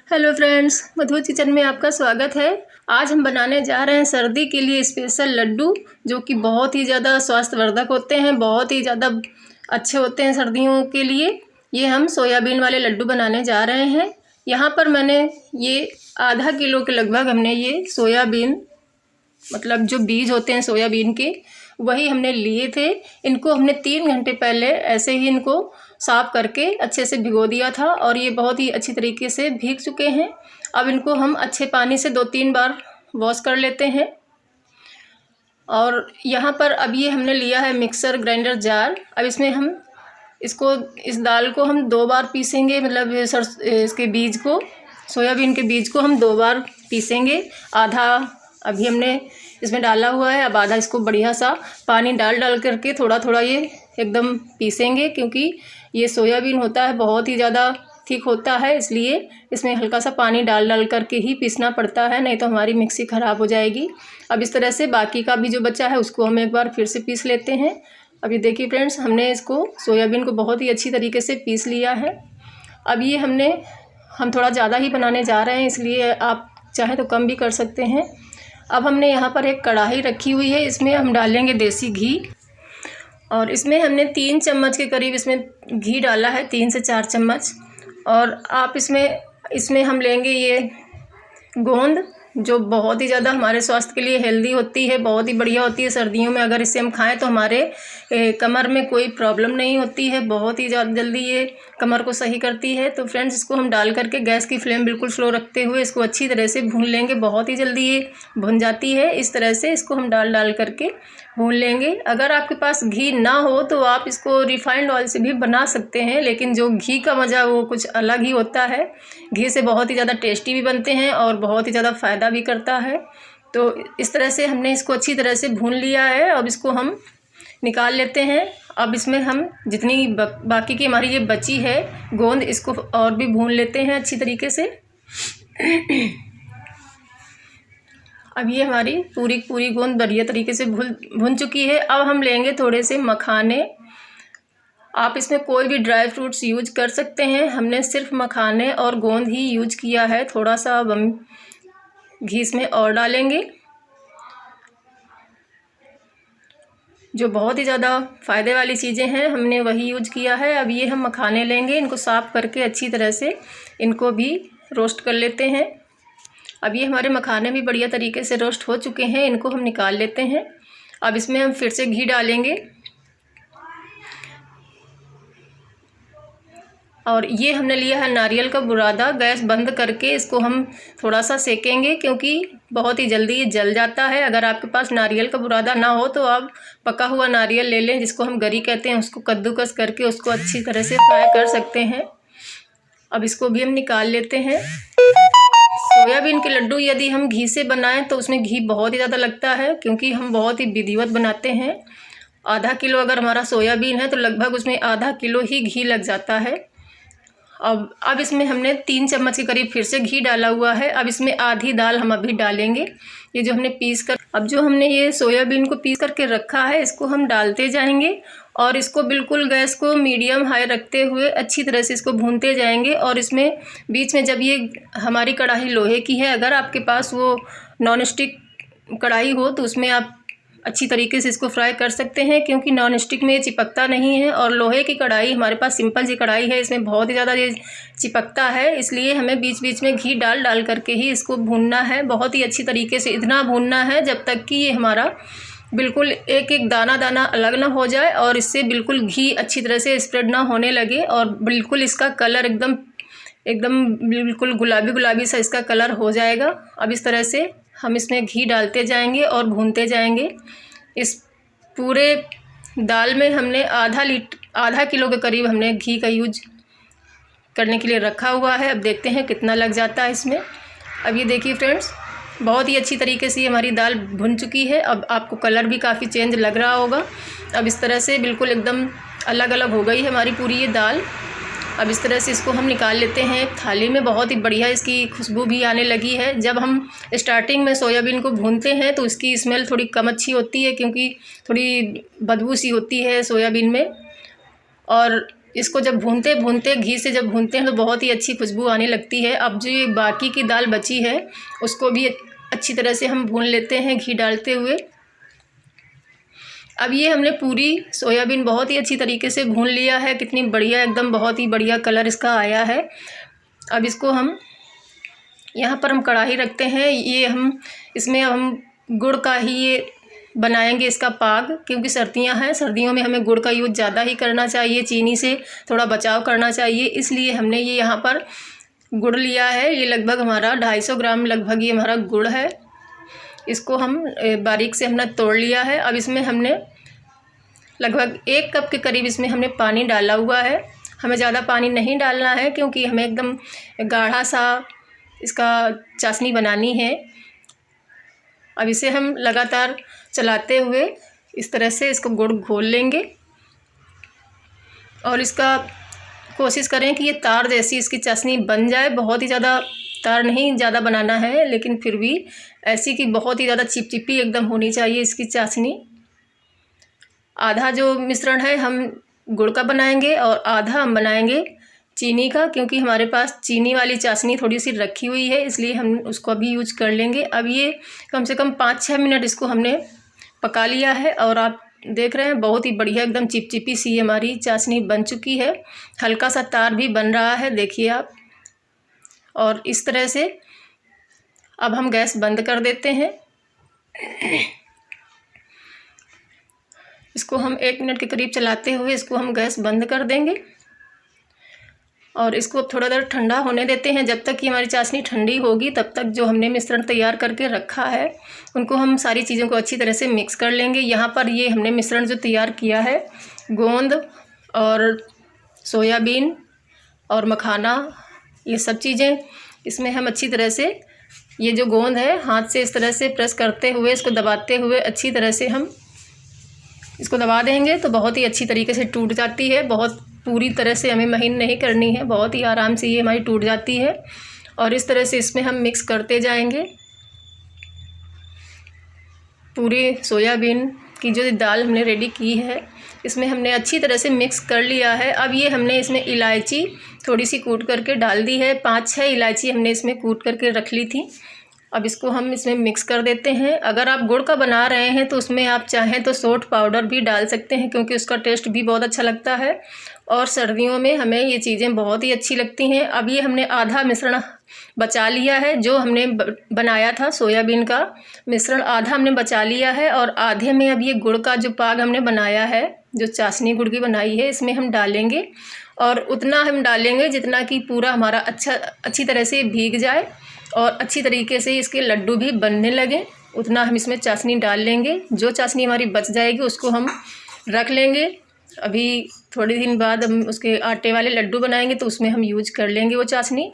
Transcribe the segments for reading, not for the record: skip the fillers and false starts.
Hello friends, मधु kitchen में आपका स्वागत है। आज हम बनाने जा रहे हैं सर्दी के लिए स्पेशल लड्डू, जो कि बहुत ही ज़्यादा स्वास्थ्यवर्धक होते हैं, बहुत ही ज़्यादा अच्छे होते हैं सर्दियों के लिए। ये हम सोयाबीन वाले लड्डू बनाने जा रहे हैं। यहाँ पर मैंने ये आधा किलो के लगभग हमने ये सोयाबीन, मतलब जो बीज होते हैं सोयाबीन के, वही हमने लिए थे। इनको हमने 3 घंटे पहले ऐसे ही इनको साफ़ करके अच्छे से भिगो दिया था और ये बहुत ही अच्छी तरीके से भीग चुके हैं। अब इनको हम अच्छे पानी से 2-3 बार वॉश कर लेते हैं। और यहाँ पर अब ये हमने लिया है मिक्सर ग्राइंडर जार। अब इसमें हम इस दाल को हम 2 बार पीसेंगे, मतलब इसके बीज को, सोयाबीन के बीज को हम 2 बार पीसेंगे। आधा अभी हमने इसमें डाला हुआ है, अब आधा इसको बढ़िया सा पानी डाल करके थोड़ा थोड़ा ये एकदम पीसेंगे, क्योंकि ये सोयाबीन होता है बहुत ही ज़्यादा थिक होता है, इसलिए इसमें हल्का सा पानी डाल करके ही पीसना पड़ता है, नहीं तो हमारी मिक्सी ख़राब हो जाएगी। अब इस तरह से बाकी का भी जो बचा है उसको हम एक बार फिर से पीस लेते हैं। अब ये देखिए फ्रेंड्स, हमने इसको सोयाबीन को बहुत ही अच्छी तरीके से पीस लिया है। अब ये हम थोड़ा ज़्यादा ही बनाने जा रहे हैं, इसलिए आप चाहें तो कम भी कर सकते हैं। अब हमने यहाँ पर एक कढ़ाई रखी हुई है, इसमें हम डालेंगे देसी घी, और इसमें हमने 3 चम्मच के करीब इसमें घी डाला है, 3 से 4 चम्मच। और आप इसमें हम लेंगे ये गोंद, जो बहुत ही ज़्यादा हमारे स्वास्थ्य के लिए हेल्दी होती है, बहुत ही बढ़िया होती है। सर्दियों में अगर इसे हम खाएं तो हमारे कमर में कोई प्रॉब्लम नहीं होती है, बहुत ही ज़्यादा जल्दी ये कमर को सही करती है। तो फ्रेंड्स, इसको हम डाल करके गैस की फ्लेम बिल्कुल स्लो रखते हुए इसको अच्छी तरह से भून लेंगे। बहुत ही जल्दी ये भुन जाती है। इस तरह से इसको हम डाल करके भून लेंगे। अगर आपके पास घी ना हो तो आप इसको रिफाइंड ऑयल से भी बना सकते हैं, लेकिन जो घी का मज़ा वो कुछ अलग ही होता है। घी से बहुत ही ज़्यादा टेस्टी भी बनते हैं और बहुत ही ज़्यादा फ़ायदा भी करता है। तो इस तरह से हमने इसको अच्छी तरह से भून लिया है। अब इसको हम निकाल लेते हैं। अब इसमें हम जितनी बाकी की हमारी ये बची है गोंद, इसको और भी भून लेते हैं अच्छी तरीके से। अब ये हमारी पूरी गोंद बढ़िया तरीके से भुन चुकी है। अब हम लेंगे थोड़े से मखाने। आप इसमें कोई भी ड्राई फ्रूट्स यूज कर सकते हैं, हमने सिर्फ मखाने और गोंद ही यूज किया है। थोड़ा सा अब हम घी इसमें और डालेंगे, जो बहुत ही ज़्यादा फ़ायदे वाली चीज़ें हैं हमने वही यूज किया है। अब ये हम मखाने लेंगे, इनको साफ़ करके अच्छी तरह से इनको भी रोस्ट कर लेते हैं। अब ये हमारे मखाने भी बढ़िया तरीके से रोस्ट हो चुके हैं, इनको हम निकाल लेते हैं। अब इसमें हम फिर से घी डालेंगे, और ये हमने लिया है नारियल का बुरादा। गैस बंद करके इसको हम थोड़ा सा सेकेंगे, क्योंकि बहुत ही जल्दी ये जल जाता है। अगर आपके पास नारियल का बुरादा ना हो तो आप पका हुआ नारियल ले लें, जिसको हम गरी कहते हैं, उसको कद्दूकस करके उसको अच्छी तरह से फ्राई कर सकते हैं। अब इसको भी हम निकाल लेते हैं। सोयाबीन के लड्डू यदि हम घी से बनाएं तो उसमें घी बहुत ही ज़्यादा लगता है, क्योंकि हम बहुत ही विधिवत बनाते हैं। आधा किलो अगर हमारा सोयाबीन है तो लगभग उसमें आधा किलो ही घी लग जाता है। अब इसमें हमने 3 चम्मच के करीब फिर से घी डाला हुआ है। अब इसमें आधी दाल हम अभी डालेंगे, ये जो हमने अब जो हमने ये सोयाबीन को पीस करके रखा है, इसको हम डालते जाएंगे और इसको बिल्कुल गैस को मीडियम हाई रखते हुए अच्छी तरह से इसको भूनते जाएंगे। और इसमें बीच में जब ये हमारी कढ़ाई लोहे की है, अगर आपके पास वो नॉन स्टिक कढ़ाई हो तो उसमें आप अच्छी तरीके से इसको फ्राई कर सकते हैं, क्योंकि नॉन स्टिक में ये चिपकता नहीं है। और लोहे की कढ़ाई, हमारे पास सिंपल सी कढ़ाई है, इसमें बहुत ही ज़्यादा ये चिपकता है, इसलिए हमें बीच बीच में घी डाल करके ही इसको भूनना है। बहुत ही अच्छी तरीके से इतना भूनना है जब तक कि ये हमारा बिल्कुल एक एक दाना दाना अलग ना हो जाए और इससे बिल्कुल घी अच्छी तरह से स्प्रेड ना होने लगे, और बिल्कुल इसका कलर एकदम बिल्कुल गुलाबी सा इसका कलर हो जाएगा। अब इस तरह से हम इसमें घी डालते जाएंगे और भूनते जाएंगे। इस पूरे दाल में हमने आधा किलो के करीब हमने घी का यूज करने के लिए रखा हुआ है। अब देखते हैं कितना लग जाता है इसमें। अब ये देखिए फ्रेंड्स, बहुत ही अच्छी तरीके से हमारी दाल भुन चुकी है। अब आपको कलर भी काफ़ी चेंज लग रहा होगा। अब इस तरह से बिल्कुल एकदम अलग अलग हो गई है हमारी पूरी ये दाल। अब इस तरह से इसको हम निकाल लेते हैं एक थाली में। बहुत ही बढ़िया इसकी खुशबू भी आने लगी है। जब हम स्टार्टिंग में सोयाबीन को भूनते हैं तो उसकी स्मेल थोड़ी कम अच्छी होती है, क्योंकि थोड़ी बदबू सी होती है सोयाबीन में। और इसको जब भूनते भूनते घी से जब भूनते हैं तो बहुत ही अच्छी खुशबू आने लगती है। अब जो ये बाकी की दाल बची है उसको भी अच्छी तरह से हम भून लेते हैं घी डालते हुए। अब ये हमने पूरी सोयाबीन बहुत ही अच्छी तरीके से भून लिया है। कितनी बढ़िया, एकदम बहुत ही बढ़िया कलर इसका आया है। अब इसको हम यहाँ पर हम कढ़ाई रखते हैं। ये हम इसमें हम गुड़ का ही ये बनाएंगे इसका पाग, क्योंकि सर्दियाँ हैं, सर्दियों में हमें गुड़ का यूज़ ज़्यादा ही करना चाहिए, चीनी से थोड़ा बचाव करना चाहिए। इसलिए हमने ये यहाँ पर गुड़ लिया है। ये लगभग हमारा 250 ग्राम लगभग ये हमारा गुड़ है। इसको हम बारीक से हमने तोड़ लिया है। अब इसमें हमने लगभग 1 कप के करीब इसमें हमने पानी डाला हुआ है। हमें ज़्यादा पानी नहीं डालना है क्योंकि हमें एकदम गाढ़ा सा इसका चाशनी बनानी है। अब इसे हम लगातार चलाते हुए इस तरह से इसको गुड़ घोल लेंगे और इसका कोशिश करें कि ये तार जैसी इसकी चाशनी बन जाए। बहुत ही ज़्यादा तार नहीं ज़्यादा बनाना है, लेकिन फिर भी ऐसी कि बहुत ही ज़्यादा चिपचिपी एकदम होनी चाहिए इसकी चाशनी। आधा जो मिश्रण है हम गुड़ का बनाएंगे और आधा हम बनाएंगे चीनी का, क्योंकि हमारे पास चीनी वाली चाशनी थोड़ी सी रखी हुई है, इसलिए हम उसको भी यूज कर लेंगे। अब ये कम से कम 5-6 मिनट इसको हमने पका लिया है और आप देख रहे हैं बहुत ही बढ़िया एकदम चिपचिपी सी हमारी चाशनी बन चुकी है। हल्का सा तार भी बन रहा है, देखिए आप। और इस तरह से अब हम गैस बंद कर देते हैं। इसको हम 1 मिनट के करीब चलाते हुए इसको हम गैस बंद कर देंगे और इसको थोड़ा देर ठंडा होने देते हैं। जब तक कि हमारी चाशनी ठंडी होगी तब तक जो हमने मिश्रण तैयार करके रखा है उनको हम सारी चीज़ों को अच्छी तरह से मिक्स कर लेंगे। यहाँ पर ये हमने मिश्रण जो तैयार किया है, गोंद और सोयाबीन और मखाना, ये सब चीज़ें इसमें हम अच्छी तरह से, ये जो गोंद है हाथ से इस तरह से प्रेस करते हुए इसको दबाते हुए अच्छी तरह से हम इसको दबा देंगे तो बहुत ही अच्छी तरीके से टूट जाती है। बहुत पूरी तरह से हमें महीन नहीं करनी है, बहुत ही आराम से ये हमारी टूट जाती है। और इस तरह से इसमें हम मिक्स करते जाएंगे। पूरी सोयाबीन की जो दाल हमने रेडी की है इसमें हमने अच्छी तरह से मिक्स कर लिया है। अब ये हमने इसमें इलायची थोड़ी सी कूट करके डाल दी है, 5-6 इलायची हमने इसमें कूट करके रख ली थी। अब इसको हम इसमें मिक्स कर देते हैं। अगर आप गुड़ का बना रहे हैं तो उसमें आप चाहें तो सौंठ पाउडर भी डाल सकते हैं, क्योंकि उसका टेस्ट भी बहुत अच्छा लगता है और सर्दियों में हमें ये चीज़ें बहुत ही अच्छी लगती हैं। अब ये हमने आधा मिश्रण बचा लिया है, जो हमने बनाया था सोयाबीन का मिश्रण आधा हमने बचा लिया है और आधे में अब ये गुड़ का जो पाग हमने बनाया है, जो चाशनी गुड़ की बनाई है, इसमें हम डालेंगे और उतना हम डालेंगे जितना कि पूरा हमारा अच्छी तरह से भीग जाए और अच्छी तरीके से इसके लड्डू भी बनने लगें, उतना हम इसमें चाशनी डाल लेंगे। जो चाशनी हमारी बच जाएगी उसको हम रख लेंगे। अभी थोड़े दिन बाद हम उसके आटे वाले लड्डू बनाएंगे तो उसमें हम यूज कर लेंगे वो चाशनी।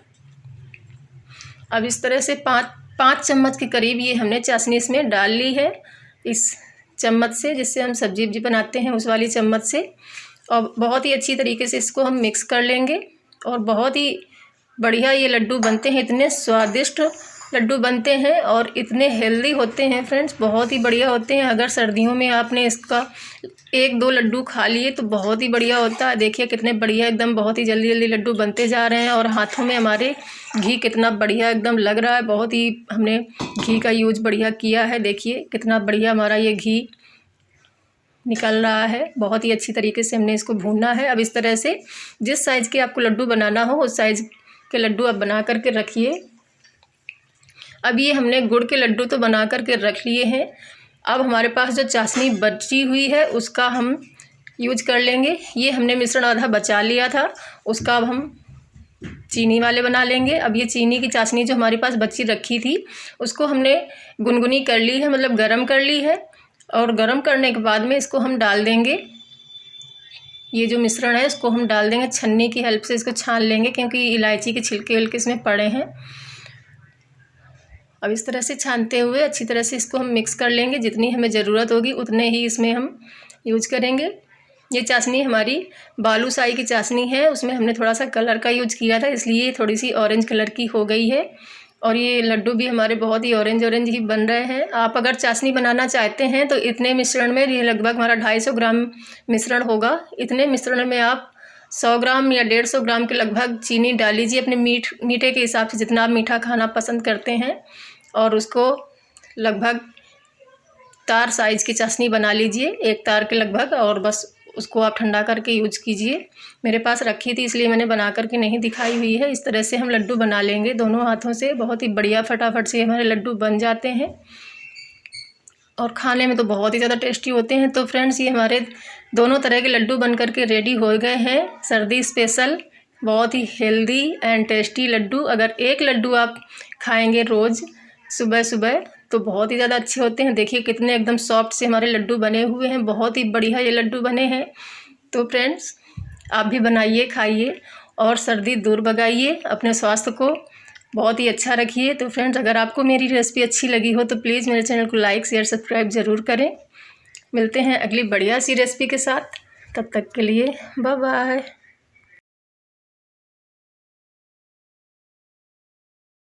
अब इस तरह से 5 चम्मच के करीब ये हमने चाशनी इसमें डाल ली है, इस चम्मच से जिससे हम सब्जी वब्जी बनाते हैं उस वाली चम्मच से। और बहुत ही अच्छी तरीके से इसको हम मिक्स कर लेंगे और बहुत ही बढ़िया ये लड्डू बनते हैं। इतने स्वादिष्ट लड्डू बनते हैं और इतने हेल्दी होते हैं फ्रेंड्स, बहुत ही बढ़िया होते हैं। अगर सर्दियों में आपने इसका 1-2 लड्डू खा लिए तो बहुत ही बढ़िया होता है। देखिए कितने बढ़िया एकदम बहुत ही जल्दी जल्दी लड्डू बनते जा रहे हैं और हाथों में हमारे घी कितना बढ़िया एकदम लग रहा है। बहुत ही हमने घी का यूज बढ़िया किया है। देखिए कितना बढ़िया हमारा ये घी निकल रहा है। बहुत ही अच्छी तरीके से हमने इसको भूनना है। अब इस तरह से जिस साइज़ के आपको लड्डू बनाना हो उस साइज़ के लड्डू आप बना करके रखिए। अब ये हमने गुड़ के लड्डू तो बना करके रख लिए हैं। अब हमारे पास जो चाशनी बची हुई है उसका हम यूज कर लेंगे। ये हमने मिश्रण आधा बचा लिया था, उसका अब हम चीनी वाले बना लेंगे। अब ये चीनी की चाशनी जो हमारे पास बची रखी थी उसको हमने गुनगुनी कर ली है, मतलब गरम कर ली है और गरम करने के बाद में इसको हम डाल देंगे। ये जो मिश्रण है इसको हम डाल देंगे, छन्नी की हेल्प से इसको छान लेंगे क्योंकि इलायची के छिलके विलके इसमें पड़े हैं। अब इस तरह से छानते हुए अच्छी तरह से इसको हम मिक्स कर लेंगे। जितनी हमें ज़रूरत होगी उतने ही इसमें हम यूज करेंगे। ये चाशनी हमारी बालूशाही की चाशनी है, उसमें हमने थोड़ा सा कलर का यूज किया था इसलिए थोड़ी सी ऑरेंज कलर की हो गई है और ये लड्डू भी हमारे बहुत ही ऑरेंज ही बन रहे हैं। आप अगर चाशनी बनाना चाहते हैं तो इतने मिश्रण में, ये लगभग हमारा 250 ग्राम मिश्रण होगा, इतने मिश्रण में आप 100 ग्राम या 150 ग्राम के लगभग चीनी डाल लीजिए अपने मीठे के हिसाब से, जितना आप मीठा खाना पसंद करते हैं। और उसको लगभग तार साइज़ की चाशनी बना लीजिए, 1 तार के लगभग, और बस उसको आप ठंडा करके यूज कीजिए। मेरे पास रखी थी इसलिए मैंने बना करके नहीं दिखाई हुई है। इस तरह से हम लड्डू बना लेंगे दोनों हाथों से। बहुत ही बढ़िया फटाफट से हमारे लड्डू बन जाते हैं और खाने में तो बहुत ही ज़्यादा टेस्टी होते हैं। तो फ्रेंड्स, ये हमारे दोनों तरह के लड्डू बन करके रेडी हो गए हैं। सर्दी स्पेशल बहुत ही हेल्दी एंड टेस्टी लड्डू। अगर एक लड्डू आप खाएंगे रोज़ सुबह सुबह तो बहुत ही ज़्यादा अच्छे होते हैं। देखिए कितने एकदम सॉफ्ट से हमारे लड्डू बने हुए हैं, बहुत ही बढ़िया ये लड्डू बने हैं। तो फ्रेंड्स, आप भी बनाइए, खाइए और सर्दी दूर भगाइए, अपने स्वास्थ्य को बहुत ही अच्छा रखिए। तो फ्रेंड्स, अगर आपको मेरी रेसिपी अच्छी लगी हो तो प्लीज़ मेरे चैनल को लाइक शेयर सब्सक्राइब ज़रूर करें। मिलते हैं अगली बढ़िया सी रेसिपी के साथ, तब तक के लिए बाय बाय।